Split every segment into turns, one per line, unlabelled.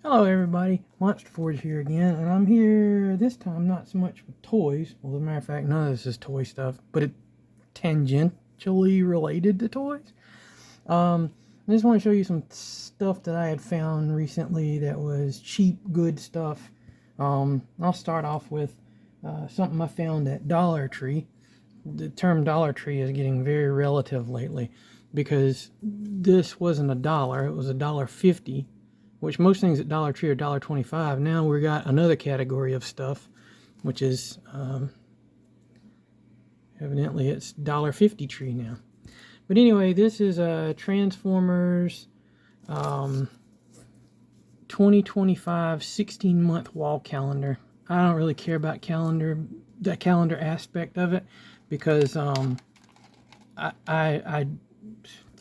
Hello everybody, Monster Forge here again, and I'm here this time not so much with toys. Well, as a matter of fact, none of this is toy stuff, but it tangentially related to toys. I just want to show you some stuff that I had found recently that was cheap, good stuff. I'll start off with something I found at Dollar Tree. The term Dollar Tree is getting very relative lately because this wasn't $1, it was $1.50. Which most things at Dollar Tree are $1.25. Now we got another category of stuff, which is evidently it's $1.50 tree now. But anyway, this is a Transformers 2025 16-month wall calendar. I don't really care about the calendar aspect of it, because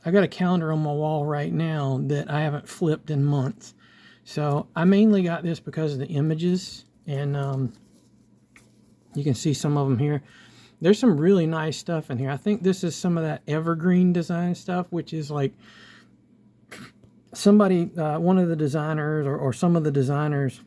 I got a calendar on my wall right now that I haven't flipped in months. So I mainly got this because of the images, and you can see some of them here. There's some really nice stuff in here. I think this is some of that evergreen design stuff, which is like somebody, one of the designers or some of the designers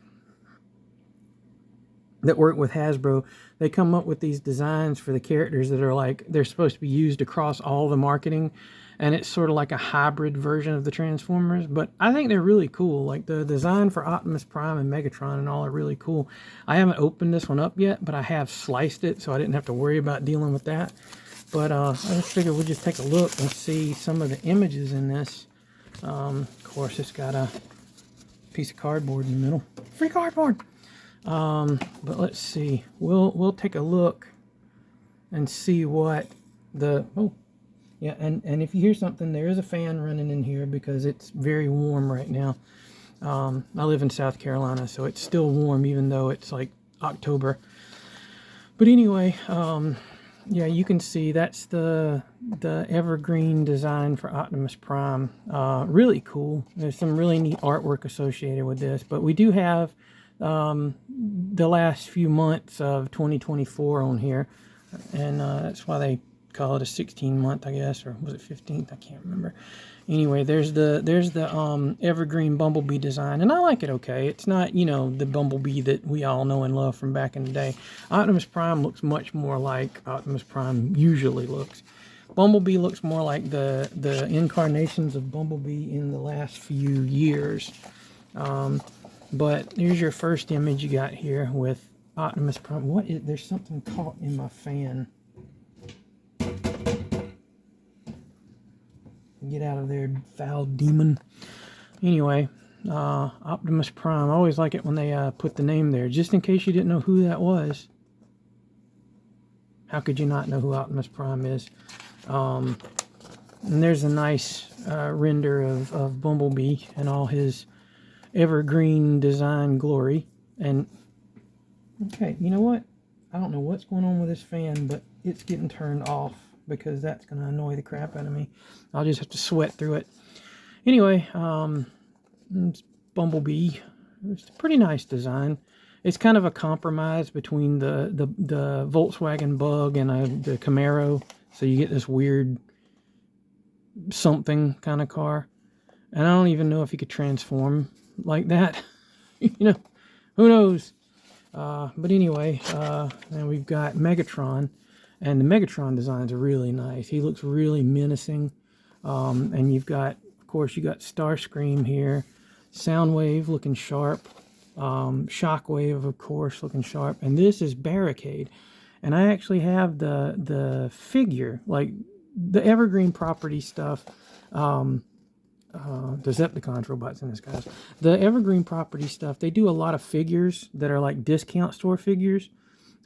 that work with Hasbro, they come up with these designs for the characters that are like, they're supposed to be used across all the marketing, and it's sort of like a hybrid version of the Transformers. But I think they're really cool. Like the design for Optimus Prime and Megatron and all are really cool. I haven't opened this one up yet, but I have sliced it, so I didn't have to worry about dealing with that. But I just figured we'll just take a look and see some of the images in this. Of course, it's got a piece of cardboard in the middle. Free cardboard! But let's see. We'll take a look and see what the yeah, and if you hear something, there is a fan running in here because it's very warm right now. I live in South Carolina, so it's still warm even though it's like October. But anyway, yeah, you can see that's the evergreen design for Optimus Prime. Really cool. There's some really neat artwork associated with this, but we do have the last few months of 2024 on here, and that's why they call it a 16-month, I guess, or was it 15th? I can't remember. Anyway, there's the evergreen Bumblebee design, and I like it okay. It's not, you know, the Bumblebee that we all know and love from back in the day. Optimus Prime looks much more like Optimus Prime usually looks. Bumblebee looks more like the incarnations of Bumblebee in the last few years. But here's your first image you got here with Optimus Prime. What is, there's something caught in my fan. Get out of there, foul demon. Anyway, Optimus Prime. I always like it when they put the name there, just in case you didn't know who that was. How could you not know who Optimus Prime is? And there's a nice render of Bumblebee and all his evergreen design glory. And okay, you know what? I don't know what's going on with this fan, but it's getting turned off because that's going to annoy the crap out of me. I'll just have to sweat through it. Anyway, it's Bumblebee. It's a pretty nice design. It's kind of a compromise between the Volkswagen Bug and the Camaro. So you get this weird something kind of car. And I don't even know if you could transform like that. You know, who knows? But anyway, and we've got Megatron. And the Megatron designs are really nice. He looks really menacing. And you've got, of course, you got Starscream here. Soundwave looking sharp. Shockwave, of course, looking sharp. And this is Barricade. And I actually have the figure, like the evergreen property stuff. Decepticons, robots in disguise. The evergreen property stuff, they do a lot of figures that are like discount store figures.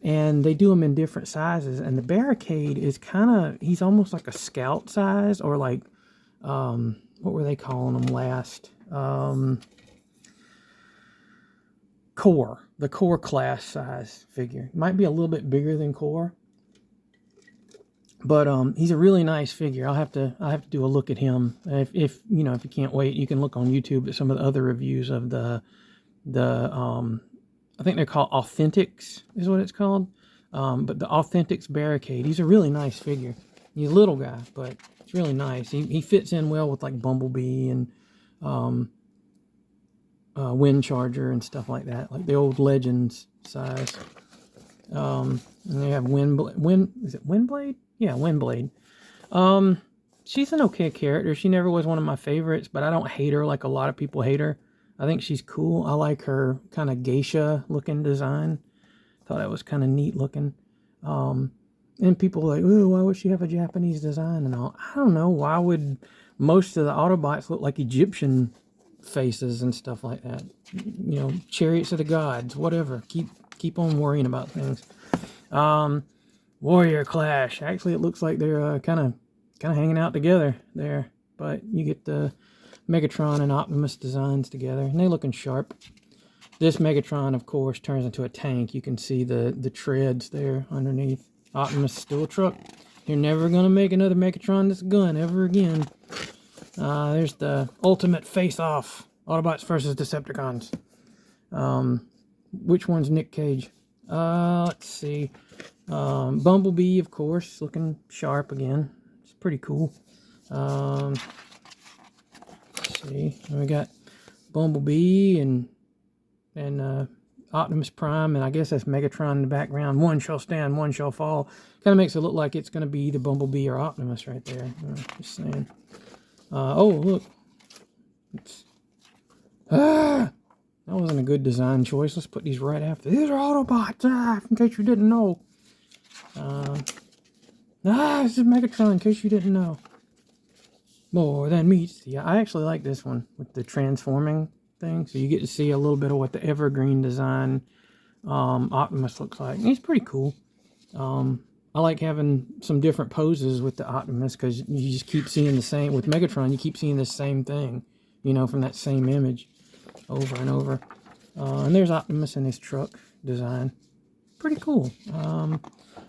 And they do them in different sizes. And the Barricade is kind of, he's almost like a scout size, or like, what were they calling them last? Core. The Core class size figure. Might be a little bit bigger than Core. But he's a really nice figure. I'll have to do a look at him. If you know, if you can't wait, you can look on YouTube at some of the other reviews of the I think they're called Authentics, is what it's called. But the Authentics Barricade, he's a really nice figure. He's a little guy, but it's really nice. He fits in well with like Bumblebee and wind charger and stuff like that, like the old Legends size. And they have is it Windblade? Yeah, Windblade. She's an okay character. She never was one of my favorites, but I don't hate her like a lot of people hate her. I think she's cool. I like her kind of geisha looking design. Thought it was kind of neat looking. And people are like, oh, why would she have a Japanese design and all? I don't know. Why would most of the Autobots look like Egyptian faces and stuff like that? You know, chariots of the gods, whatever. Keep on worrying about things. Warrior Clash. Actually, it looks like they're kind of hanging out together there. But you get the Megatron and Optimus designs together, and they're looking sharp. This Megatron, of course, turns into a tank. You can see the treads there underneath. Optimus is still a truck. You're never going to make another Megatron that's a gun ever again. There's the ultimate face-off. Autobots versus Decepticons. Which one's Nick Cage? Let's see. Bumblebee, of course, looking sharp again. It's pretty cool. Let's see. We got Bumblebee and Optimus Prime, and I guess that's Megatron in the background. One shall stand, one shall fall. Kind of makes it look like it's going to be either Bumblebee or Optimus right there. Just saying. Oh, look. That wasn't a good design choice. Let's put these right after. These are Autobots, in case you didn't know. This is Megatron, in case you didn't know. More than meets the eye. I actually like this one with the transforming thing. So you get to see a little bit of what the evergreen design Optimus looks like. He's pretty cool. I like having some different poses with the Optimus because you just keep seeing the same. With Megatron, you keep seeing the same thing, you know, from that same image over and over. And there's Optimus in his truck design. Pretty cool.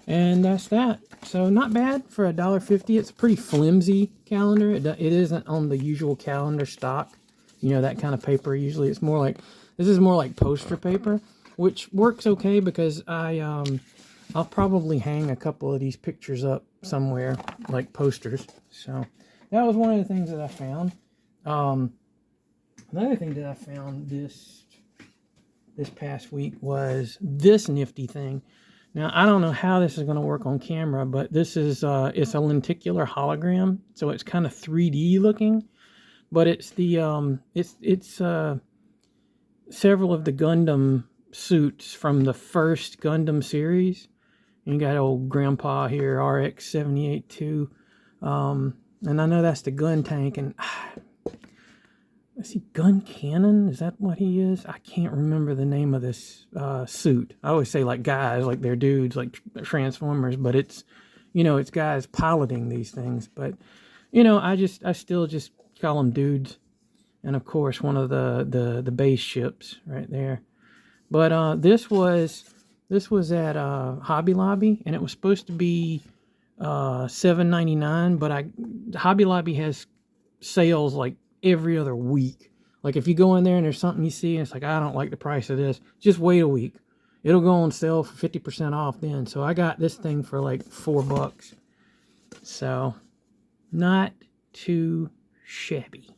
And that's that. So not bad for $1.50. It's a pretty flimsy calendar. It isn't on the usual calendar stock. You know, that kind of paper. Usually it's more like, this is more like poster paper, which works okay because I'll probably hang a couple of these pictures up somewhere, like posters. So that was one of the things that I found. Another thing that I found this past week was this nifty thing. Now, I don't know how this is going to work on camera, but this is it's a lenticular hologram, so it's kind of 3D looking. But it's the it's several of the Gundam suits from the first Gundam series. And you got old Grandpa here, RX-78-2, and I know that's the gun tank. And is he Gun Cannon? Is that what he is? I can't remember the name of this suit. I always say like guys, like they're dudes, like Transformers, but it's, you know, it's guys piloting these things. But, you know, I still just call them dudes. And of course, one of the base ships right there. But this was at Hobby Lobby, and it was supposed to be $7.99. But Hobby Lobby has sales like every other week. Like if you go in there and there's something you see and it's like, I don't like the price of this, just wait a week. It'll go on sale for 50% off then. So I got this thing for like $4. So not too shabby.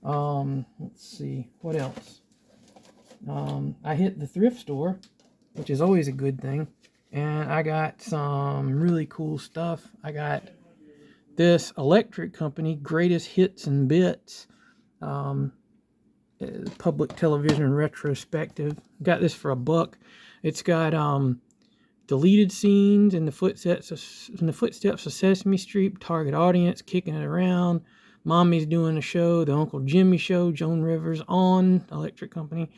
Let's see what else. I hit the thrift store, which is always a good thing, and I got some really cool stuff. I got this Electric Company Greatest Hits and Bits public television retrospective. Got this for $1. It's got deleted scenes in the footsteps of Sesame Street, target audience, kicking it around, Mommy's doing a show, the Uncle Jimmy Show, Joan Rivers on Electric Company,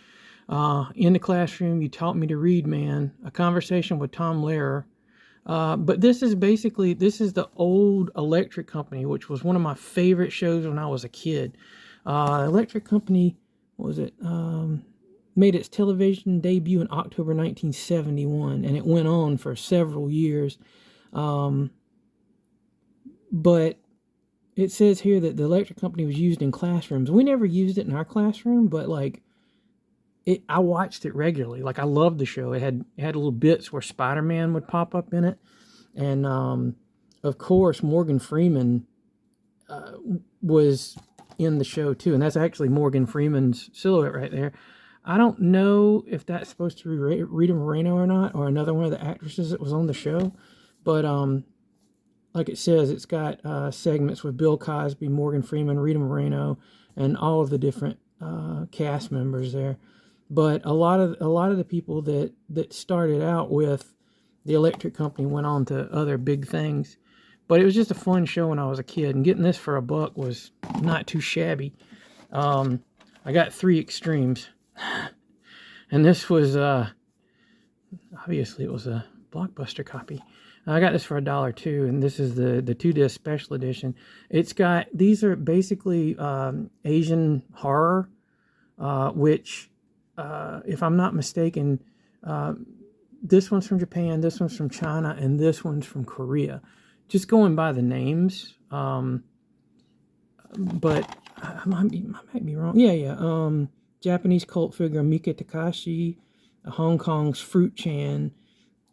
in the classroom, you taught me to read, man, a conversation with Tom Lehrer. But this is the old Electric Company, which was one of my favorite shows when I was a kid. Electric Company, what was it? Made its television debut in October 1971, and it went on for several years. But it says here that the Electric Company was used in classrooms. We never used it in our classroom, but like, I watched it regularly. Like, I loved the show. It had little bits where Spider-Man would pop up in it. And, of course, Morgan Freeman was in the show too, and that's actually Morgan Freeman's silhouette right there. I don't know if that's supposed to be Rita Moreno or not, or another one of the actresses that was on the show, but like it says, it's got segments with Bill Cosby, Morgan Freeman, Rita Moreno, and all of the different cast members there. But a lot of the people that started out with the Electric Company went on to other big things. But it was just a fun show when I was a kid, and getting this for $1 was not too shabby. I got 3 extremes, and this was obviously it was a Blockbuster copy. I got this for $1 too, and this is the 2-disc special edition. It's got, these are basically Asian horror, which, if I'm not mistaken, this one's from Japan, this one's from China, and this one's from Korea. Just going by the names, but I might be wrong. Yeah. Japanese cult figure Mika Takashi, Hong Kong's Fruit Chan,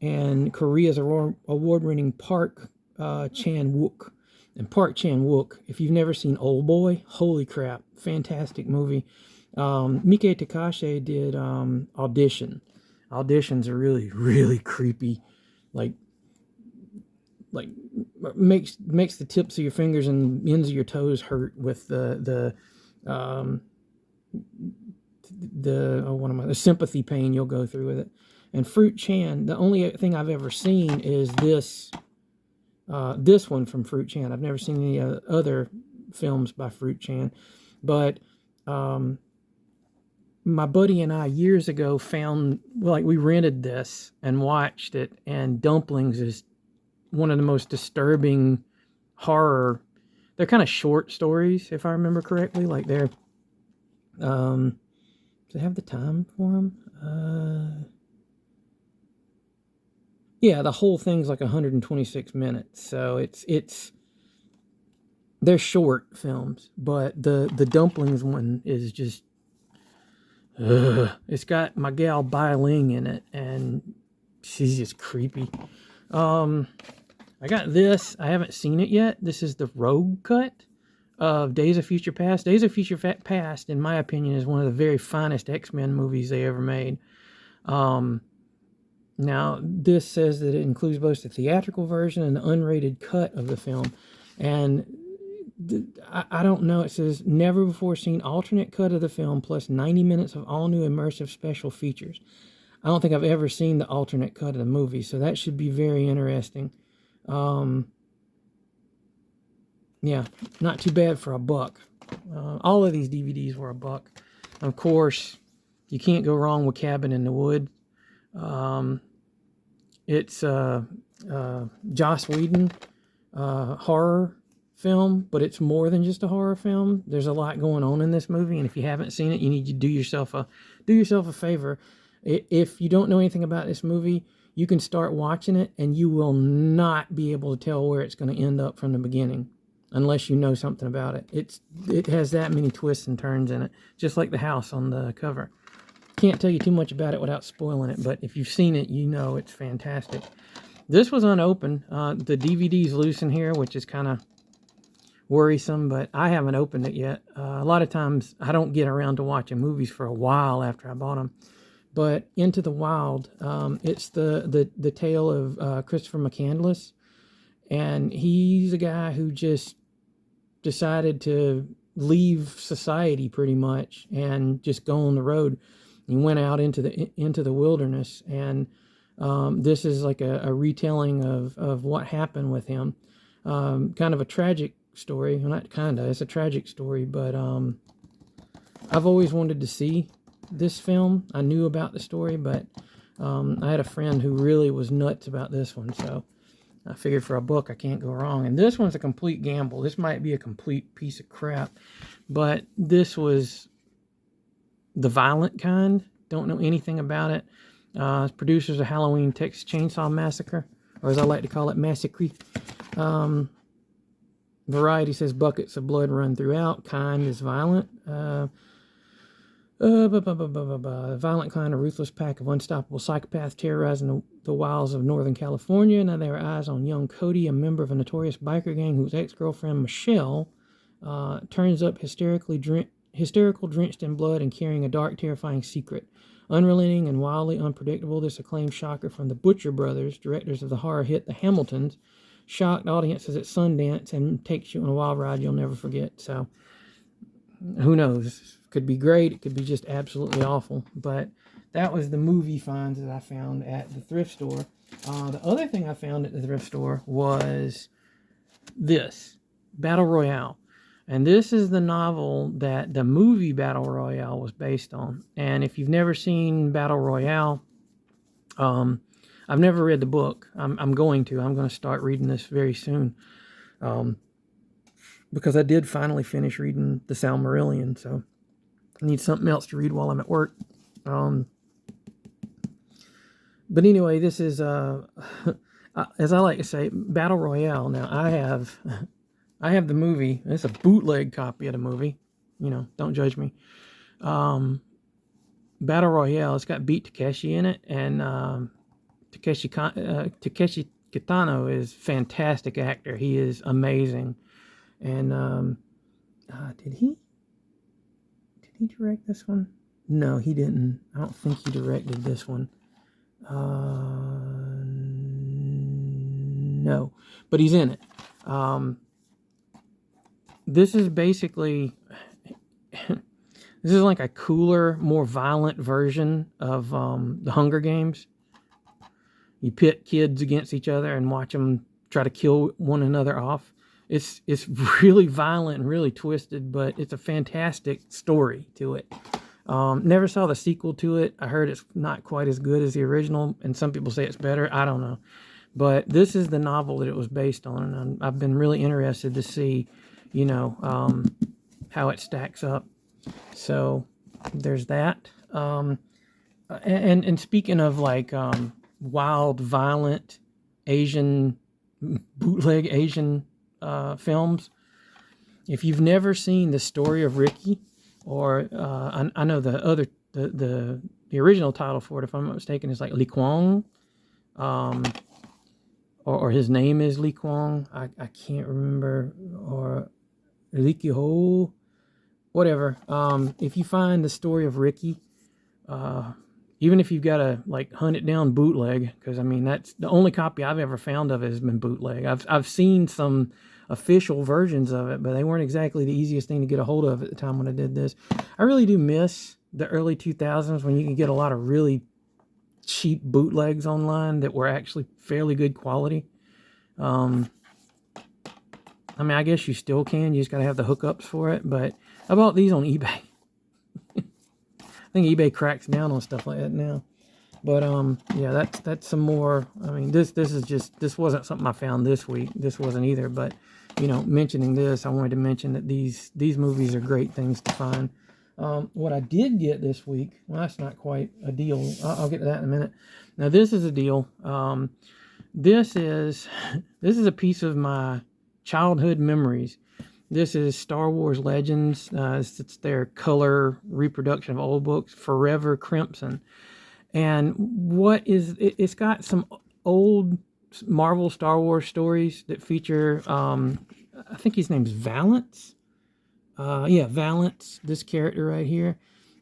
and Korea's award-winning Park Chan-wook. And Park Chan-wook, if you've never seen Old Boy, holy crap, fantastic movie. Mika Takashi did Audition. Auditions are really, really creepy. Like makes the tips of your fingers and ends of your toes hurt with the sympathy pain you'll go through with it. And Fruit Chan, the only thing I've ever seen is this one from Fruit Chan. I've never seen any other films by Fruit Chan. But my buddy and I years ago we rented this and watched it, and Dumplings is one of the most disturbing horror. They're kind of short stories, if I remember correctly. Like they're, do they have the time for them? Yeah, the whole thing's like 126 minutes. So they're short films, but the Dumplings one is just, it's got my gal Bai Ling in it, and she's just creepy. I got this. I haven't seen it yet. This is the Rogue cut of Days of Future Past. Days of Future Past, in my opinion, is one of the very finest X-Men movies they ever made. Now, this says that it includes both the theatrical version and the unrated cut of the film. And I don't know. It says, never before seen alternate cut of the film plus 90 minutes of all new immersive special features. I don't think I've ever seen the alternate cut of the movie, so that should be very interesting. Yeah, not too bad for $1. All of these DVDs were $1. Of course, you can't go wrong with Cabin in the Wood. It's Joss Whedon horror film, but it's more than just a horror film. There's a lot going on in this movie, and if you haven't seen it, you need to do yourself a favor. If you don't know anything about this movie, you can start watching it, and you will not be able to tell where it's going to end up from the beginning, unless you know something about it. It has that many twists and turns in it, just like the house on the cover. Can't tell you too much about it without spoiling it, but if you've seen it, you know it's fantastic. This was unopened. The DVD's loose in here, which is kind of worrisome, but I haven't opened it yet. A lot of times I don't get around to watching movies for a while after I bought them. But Into the Wild, it's the tale of Christopher McCandless, and he's a guy who just decided to leave society pretty much and just go on the road. He went out into the wilderness, and this is like a retelling of what happened with him. Kind of a tragic story. Well, not kind of. It's a tragic story, but I've always wanted to see this film. I knew about the story, but I had a friend who really was nuts about this one, so I figured for $1 I can't go wrong. And this one's a complete gamble. This might be a complete piece of crap, but this was the violent kind. Don't know anything about it. Producers of Halloween Texas Chainsaw Massacre, or as I like to call it, Massacre. Variety says buckets of blood run throughout. Kind is violent. Violent kind, a ruthless pack of unstoppable psychopaths terrorizing the wilds of Northern California. Now there are eyes on young Cody, a member of a notorious biker gang whose ex-girlfriend Michelle turns up hysterical, drenched in blood, and carrying a dark, terrifying secret. Unrelenting and wildly unpredictable, this acclaimed shocker from the Butcher Brothers, directors of the horror hit The Hamiltons, shocked audiences at Sundance and takes you on a wild ride you'll never forget. So, who knows? Could be great. It could be just absolutely awful. But that was the movie finds that I found at the thrift store. The other thing I found at the thrift store was this, Battle Royale. And this is the novel that the movie Battle Royale was based on. And if you've never seen Battle Royale, I've never read the book. I'm going to start reading this very soon. Because I did finally finish reading The Silmarillion, so I need something else to read while I'm at work. But anyway, this is, as I like to say, Battle Royale. Now, I have the movie. It's a bootleg copy of the movie. You know, don't judge me. Battle Royale, it's got Beat Takeshi in it, and Takeshi Kitano is a fantastic actor. He is amazing. And did he direct this one? No, he didn't. I don't think he directed this one. No, but he's in it. This is basically this is like a cooler, more violent version of the Hunger Games. You pit kids against each other and watch them try to kill one another off. It's really violent and really twisted, but it's a fantastic story to it. Never saw the sequel to it. I heard it's not quite as good as the original, and some people say it's better. I don't know. But this is the novel that it was based on, and I've been really interested to see, you know, how it stacks up. So there's that. And speaking of like wild, violent Asian, bootleg Asian films, if you've never seen The Story of Ricky, or I know the original title for it, if I'm not mistaken, is like Li Kwang, or his name is Li Kwang. I can't remember, or Li Ho, whatever. If you find The Story of Ricky, even if you've got to like hunt it down bootleg, because I mean that's the only copy I've ever found of it has been bootleg. I've seen some official versions of it, but they weren't exactly the easiest thing to get a hold of at the time when I did this. I really do miss the early 2000s when you could get a lot of really cheap bootlegs online that were actually fairly good quality. I mean, I guess you still can. You just got to have the hookups for it. But I bought these on eBay. I think eBay cracks down on stuff like that now. But yeah, that's some more. I mean, this wasn't something I found this week. This wasn't either. But you know, mentioning this, I wanted to mention that these movies are great things to find. What I did get this week, well, that's not quite a deal. I'll get to that in a minute. Now, this is a deal. This is a piece of my childhood memories. This is Star Wars Legends. It's their color reproduction of old books, Forever Crimson. And it's got some old Marvel Star Wars stories that feature, I think his name's Valance. Valance, this character right here.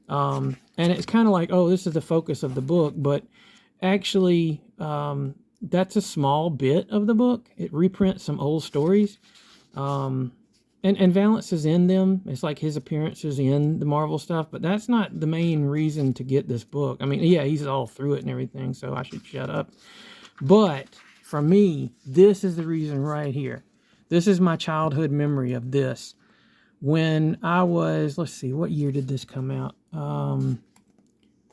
And it's kind of like, oh, this is the focus of the book, but actually, that's a small bit of the book. It reprints some old stories. And Valance is in them. It's like his appearances in the Marvel stuff, but that's not the main reason to get this book. I mean, yeah, he's all through it and everything, so I should shut up. But for me, this is the reason right here. This is my childhood memory of this. When I was, let's see, what year did this come out?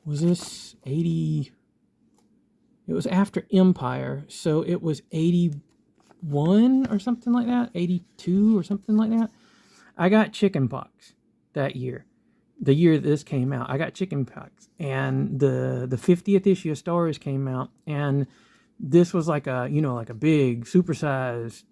Was this 80? It was after Empire, so it was 81 or something like that, 82 or something like that. I got chickenpox that year. The year this came out, I got chickenpox, and the 50th issue of Star Wars came out, and this was like a big supersized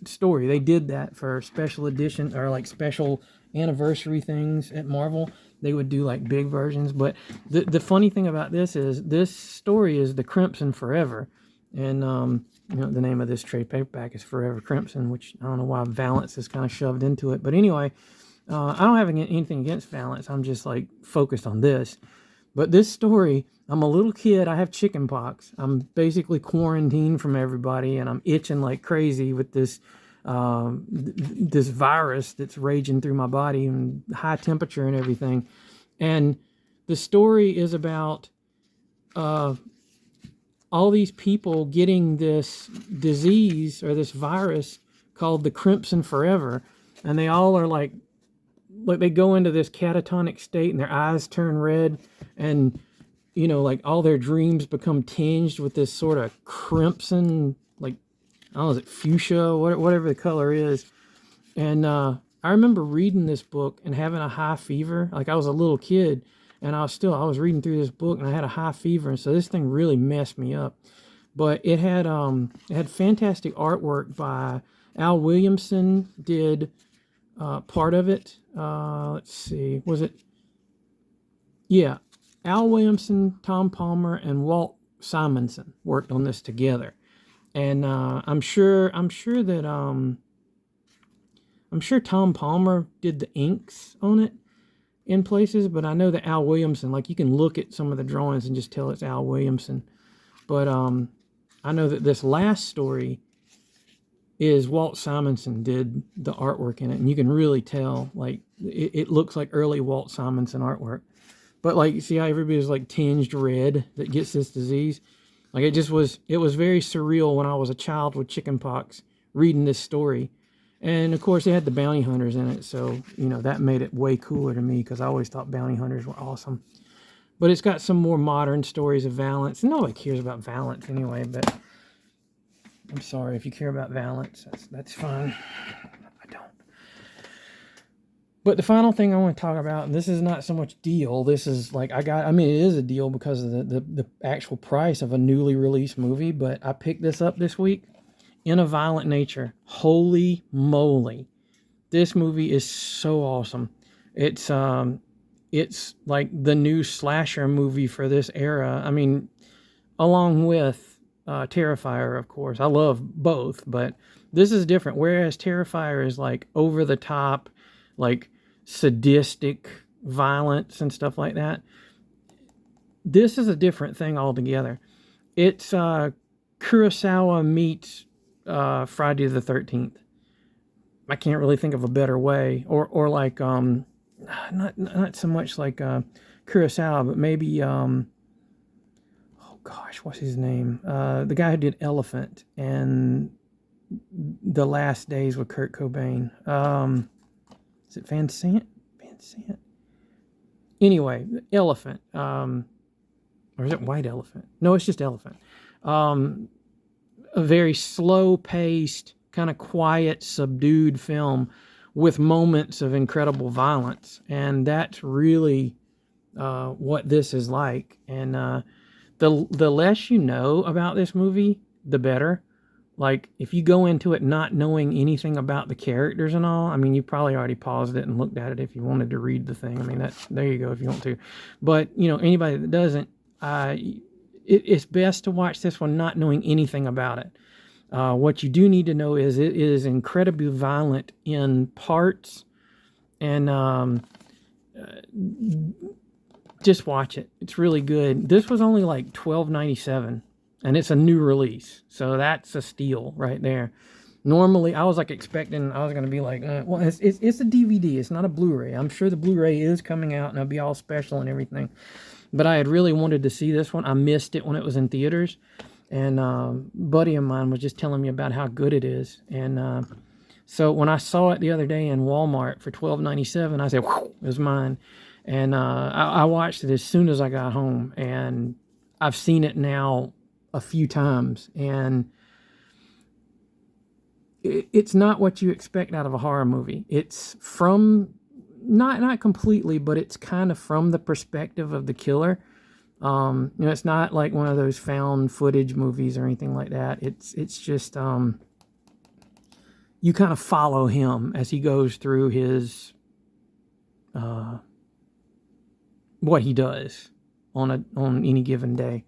story. They did that for special edition or like special anniversary things at Marvel. They would do like big versions, but the funny thing about this is this story is the Crimson Forever. And the name of this trade paperback is Forever Crimson, which I don't know why Valance is kind of shoved into it. But anyway, I don't have anything against Valance. I'm just like focused on this. But this story, I'm a little kid. I have chicken pox. I'm basically quarantined from everybody, and I'm itching like crazy with this virus that's raging through my body and high temperature and everything. And the story is about all these people getting this disease or this virus called the Crimson Forever, and they all are like they go into this catatonic state and their eyes turn red, and like all their dreams become tinged with this sort of crimson, like I don't know, is it fuchsia, whatever the color is. And I remember reading this book and having a high fever. Like I was a little kid, and I was reading through this book and I had a high fever, and so this thing really messed me up. But it had fantastic artwork by Al Williamson. Did part of it. Let's see, was it? Yeah, Al Williamson, Tom Palmer, and Walt Simonson worked on this together, and I'm sure Tom Palmer did the inks on it in places, but I know that Al Williamson, like you can look at some of the drawings and just tell it's Al Williamson. But I know that this last story is Walt Simonson did the artwork in it, and you can really tell, like, it looks like early Walt Simonson artwork. But, like, you see how everybody's, like, tinged red that gets this disease? Like, it was very surreal when I was a child with chickenpox reading this story. And, of course, it had the bounty hunters in it, so, that made it way cooler to me because I always thought bounty hunters were awesome. But it's got some more modern stories of Valance. Nobody cares about Valance anyway, but I'm sorry if you care about Valance. That's fine. I don't. But the final thing I want to talk about, and this is not so much deal. This is like it is a deal because of the actual price of a newly released movie. But I picked this up this week. In a Violent Nature. Holy moly. This movie is so awesome. It's like the new slasher movie for this era. I mean, along with Terrifier, of course. I love both, but this is different. Whereas Terrifier is like over the top, like sadistic violence and stuff like that. This is a different thing altogether. It's Kurosawa meets Friday the 13th. I can't really think of a better way. Or like not so much like Kurosawa, but maybe what's his name? The guy who did Elephant and The Last Days with Kurt Cobain. Is it Van Sant? Anyway, Elephant. Or is it White Elephant? No, it's just Elephant. A very slow-paced, kind of quiet, subdued film with moments of incredible violence. And that's really what this is like. And the less you know about this movie, the better. Like, if you go into it not knowing anything about the characters and all, I mean, you probably already paused it and looked at it if you wanted to read the thing. I mean, there you go if you want to. But, anybody that doesn't, it's best to watch this one not knowing anything about it. What you do need to know is it is incredibly violent in parts, and just watch it. It's really good. This was only like $12.97, and it's a new release, so that's a steal right there. Normally, I was like expecting I was going to be like, well, it's a DVD. It's not a Blu-ray. I'm sure the Blu-ray is coming out and it'll be all special and everything. But I had really wanted to see this one. I missed it when it was in theaters. And a buddy of mine was just telling me about how good it is. And so when I saw it the other day in Walmart for $12.97, I said, it was mine. And I watched it as soon as I got home. And I've seen it now a few times. And it's not what you expect out of a horror movie. It's from, not completely, but it's kind of from the perspective of the killer. It's not like one of those found footage movies or anything like that. It's just, you kind of follow him as he goes through his, what he does on any given day.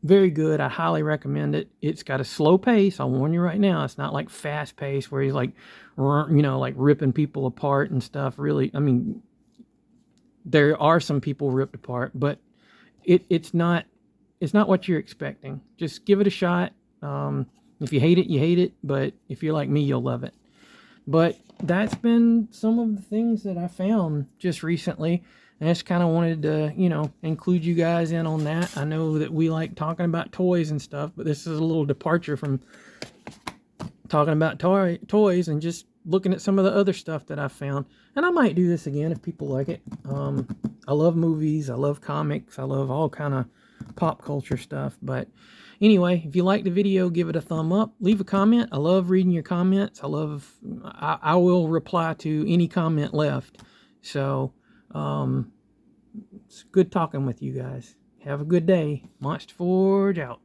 very good. I highly recommend it. It's got a slow pace. I'll warn you right now. It's not like fast pace where he's like, like ripping people apart and stuff. Really, I mean, there are some people ripped apart, but it's not what you're expecting. Just give it a shot. If you hate it, you hate it. But if you're like me, you'll love it. But that's been some of the things that I found just recently. And I just kind of wanted to, include you guys in on that. I know that we like talking about toys and stuff, but this is a little departure from talking about toys and just looking at some of the other stuff that I found. And I might do this again if people like it. I love movies. I love comics. I love all kind of pop culture stuff. But anyway, if you like the video, give it a thumb up. Leave a comment. I love reading your comments. I will reply to any comment left. So, it's good talking with you guys. Have a good day. Monster Forge out.